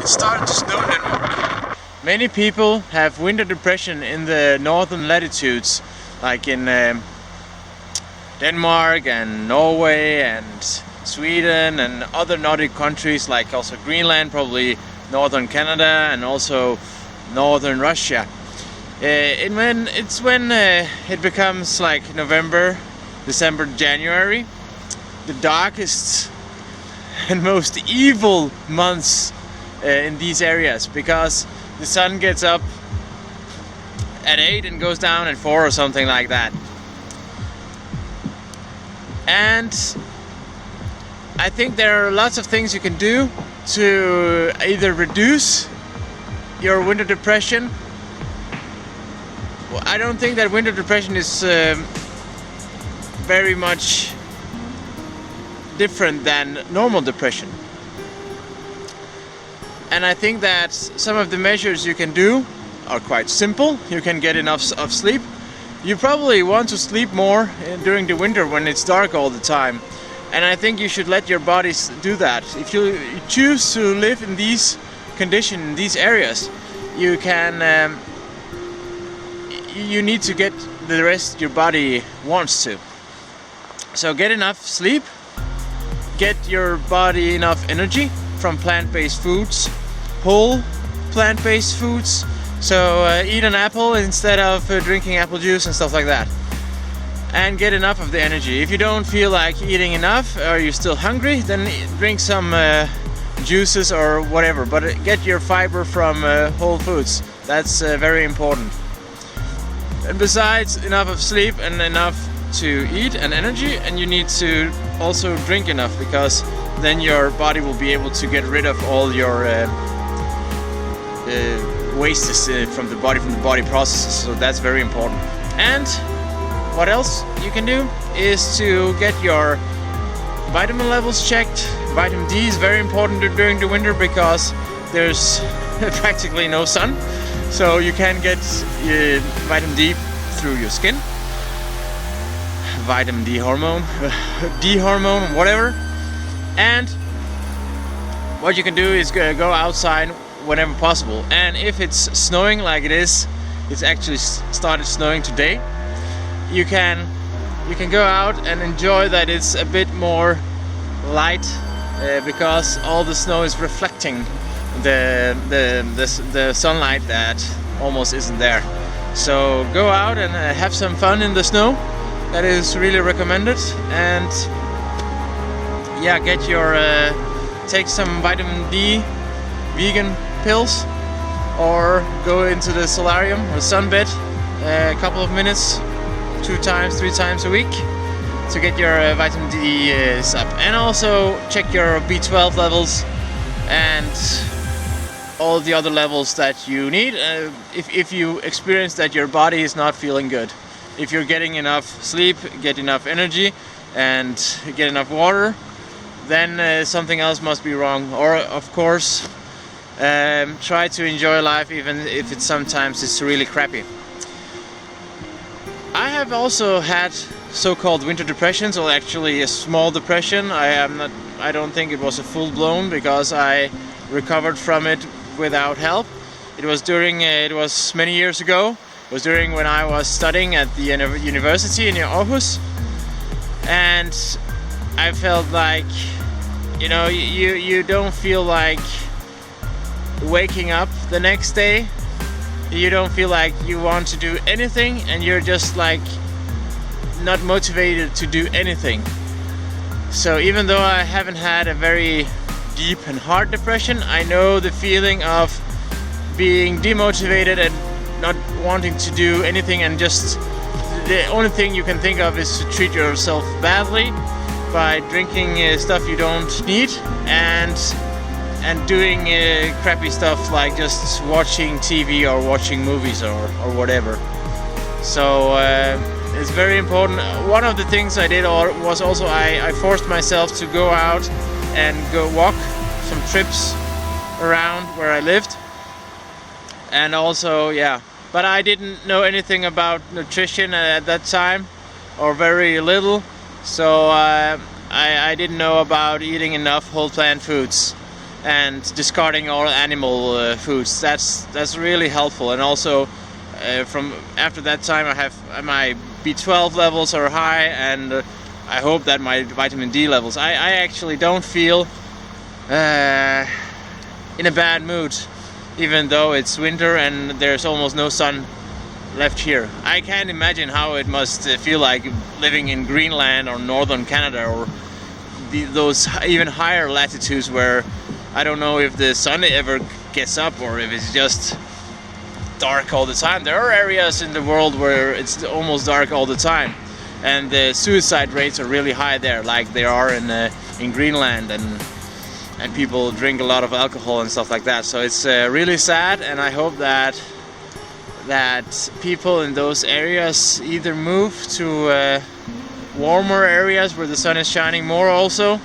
it started to snow in Denmark. Many people have winter depression in the northern latitudes, like in Denmark and Norway and Sweden and other Nordic countries, like also Greenland, probably northern Canada, and also northern Russia. When it becomes like November, December, January, the darkest and most evil months in these areas, because the sun gets up at 8 and goes down at 4 or something like that. And I think there are lots of things you can do to either reduce your winter depression. Well, I don't think that winter depression is very much different than normal depression. And I think that some of the measures you can do are quite simple. You can get enough of sleep. You probably want to sleep more during the winter when it's dark all the time. And I think you should let your body do that. If you choose to live in these conditions, in these areas, you can. You need to get the rest your body wants to. So get enough sleep. Get your body enough energy from plant-based foods, whole plant-based foods. So eat an apple instead of drinking apple juice and stuff like that. And get enough of the energy. If you don't feel like eating enough, or you're still hungry, then drink some juices or whatever. But get your fiber from whole foods. That's very important. And besides enough of sleep and enough to eat and energy, and you need to also drink enough, because then your body will be able to get rid of all your wastes from the body processes. So that's very important. And what else you can do is to get your vitamin levels checked. Vitamin D is very important during the winter because there's practically no sun, so you can get vitamin D through your skin. Vitamin D hormone, whatever. And what you can do is go outside whenever possible. And if it's snowing like it is, it's actually started snowing today, you can go out and enjoy that it's a bit more light, because all the snow is reflecting the sunlight that almost isn't there. So go out and have some fun in the snow. That is really recommended. And yeah, get your take some vitamin D vegan pills, or go into the solarium or sunbed a couple of minutes, 2 times, 3 times a week, to get your vitamin D up. And also check your B12 levels and all the other levels that you need if you experience that your body is not feeling good. If you're getting enough sleep, get enough energy, and get enough water, then something else must be wrong. Or of course, try to enjoy life even if it's really crappy. I have also had so-called winter depressions, or actually a small depression. I don't think it was a full-blown, because I recovered from it without help. It was many years ago. It was during when I was studying at the university in Aarhus, and I felt like, you don't feel like waking up the next day. You don't feel like you want to do anything, and you're just like not motivated to do anything. So even though I haven't had a very deep and hard depression, I know the feeling of being demotivated and not wanting to do anything, and just the only thing you can think of is to treat yourself badly by drinking stuff you don't need, and doing crappy stuff like just watching TV or watching movies or whatever. So it's very important. One of the things I did was also I forced myself to go out and go walk some trips around where I lived. And also, but I didn't know anything about nutrition at that time, or very little. So I didn't know about eating enough whole plant foods. and discarding all animal foods. That's really helpful. And also from after that time, I have my B12 levels are high, and I hope that my vitamin D levels. I actually don't feel in a bad mood, even though it's winter and there's almost no sun left here. I can't imagine how it must feel like living in Greenland or northern Canada, or those even higher latitudes where I don't know if the sun ever gets up or if it's just dark all the time. There are areas in the world where it's almost dark all the time, and the suicide rates are really high there, like they are in Greenland, and people drink a lot of alcohol and stuff like that. So it's really sad, and I hope that people in those areas either move to warmer areas where the sun is shining more also,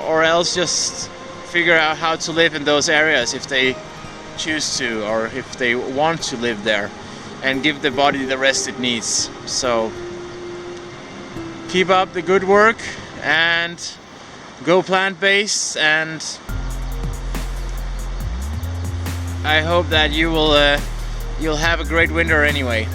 or else just figure out how to live in those areas if they choose to, or if they want to live there, and give the body the rest it needs. So keep up the good work and go plant-based, and I hope that you'll have a great winter anyway.